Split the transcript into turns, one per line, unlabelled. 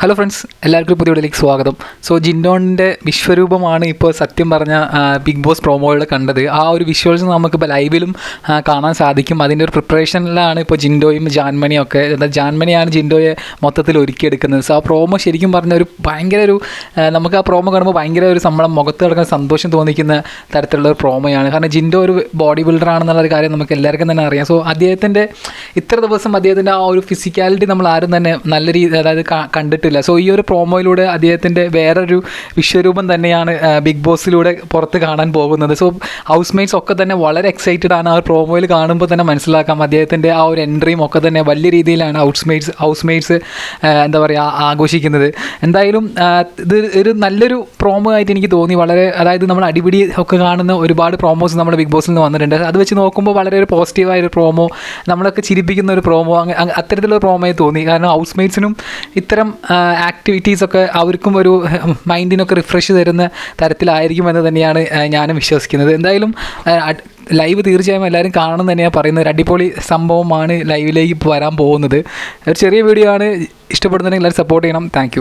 Hello friends, എല്ലാവർക്കും പുതിയ വീഡിയോയിലേക്ക് സ്വാഗതം. ജിൻഡോണിൻ്റെ വിശ്വരൂപമാണ് ഇപ്പോൾ സത്യം പറഞ്ഞ ബിഗ് ബോസ് പ്രോമോയിൽ കണ്ടത്. ആ ഒരു വിഷ്വൽസ് നമുക്കിപ്പോൾ ലൈവിലും കാണാൻ സാധിക്കും. അതിൻ്റെ ഒരു പ്രിപ്പറേഷനിലാണ് ഇപ്പോൾ ജിൻഡോയും ജാൻമണിയും ഒക്കെ. ജാൻമണിയാണ് ജിൻഡോയെ മൊത്തത്തിൽ ഒരുക്കിയെടുക്കുന്നത്. ആ പ്രോമോ ശരിക്കും പറഞ്ഞ ഒരു ഭയങ്കര നമുക്ക് ആ പ്രോമോ കാണുമ്പോൾ ഭയങ്കര ഒരു മുഖത്ത് കിടക്കുന്ന സന്തോഷം തോന്നിക്കുന്ന തരത്തിലുള്ള ഒരു പ്രോമോയാണ്. കാരണം ജിൻഡോ ഒരു ബോഡി ബിൽഡറാണെന്നുള്ളൊരു കാര്യം നമുക്ക് എല്ലാവർക്കും തന്നെ അറിയാം. അദ്ദേഹത്തിൻ്റെ ഇത്ര ദിവസം അദ്ദേഹത്തിൻ്റെ ആ ഒരു ഫിസിക്കാലിറ്റി നമ്മൾ ആരും തന്നെ നല്ല രീതി അതായത് കണ്ടിട്ടില്ല. ഈ ഒരു പ്രോമോയിലൂടെ അദ്ദേഹത്തിൻ്റെ വേറൊരു വിശ്വരൂപം തന്നെയാണ് ബിഗ് ബോസിലൂടെ പുറത്ത് കാണാൻ പോകുന്നത്. ഹൗസ് മേറ്റ്സ് ഒക്കെ തന്നെ വളരെ എക്സൈറ്റഡ് ആണ്. ആ ഒരു പ്രോമോയിൽ കാണുമ്പോൾ തന്നെ മനസ്സിലാക്കാം അദ്ദേഹത്തിൻ്റെ ആ ഒരു എൻട്രിയും ഒക്കെ തന്നെ വലിയ രീതിയിലാണ് ഹൗസ് മേറ്റ്സ് എന്താ പറയുക ആഘോഷിക്കുന്നത്. എന്തായാലും ഇത് ഒരു നല്ലൊരു പ്രോമോ ആയിട്ട് എനിക്ക് തോന്നി. അതായത് നമ്മൾ അടിപിടി ഒക്കെ കാണുന്ന ഒരുപാട് പ്രോമോസ് നമ്മുടെ ബിഗ് ബോസിൽ നിന്ന് വന്നിട്ടുണ്ട്. അത് വെച്ച് നോക്കുമ്പോൾ വളരെ ഒരു പോസിറ്റീവായൊരു പ്രോമോ, നമ്മളൊക്കെ ചിരിപ്പിക്കുന്ന ഒരു പ്രോമോ, അത്തരത്തിലുള്ള പ്രോമോയെ തോന്നി. കാരണം ഹൗസ് മേറ്റ്സിനും ഇത്തരം ആക്ടിവിറ്റീസൊക്കെ അവർക്കും ഒരു മൈൻഡിനൊക്കെ റിഫ്രഷ് തരുന്ന തരത്തിലായിരിക്കുമെന്ന് തന്നെയാണ് ഞാനും വിശ്വസിക്കുന്നത്. എന്തായാലും ലൈവ് തീർച്ചയായും എല്ലാവരും കാണണം തന്നെയാണ് പറയുന്നത്. ഒരു അടിപൊളി സംഭവമാണ് ലൈവിലേക്ക് വരാൻ പോകുന്നത്. ഒരു ചെറിയ വീഡിയോ ആണ്. ഇഷ്ടപ്പെടുന്നുണ്ടെങ്കിൽ എല്ലാവരും സപ്പോർട്ട് ചെയ്യണം. താങ്ക്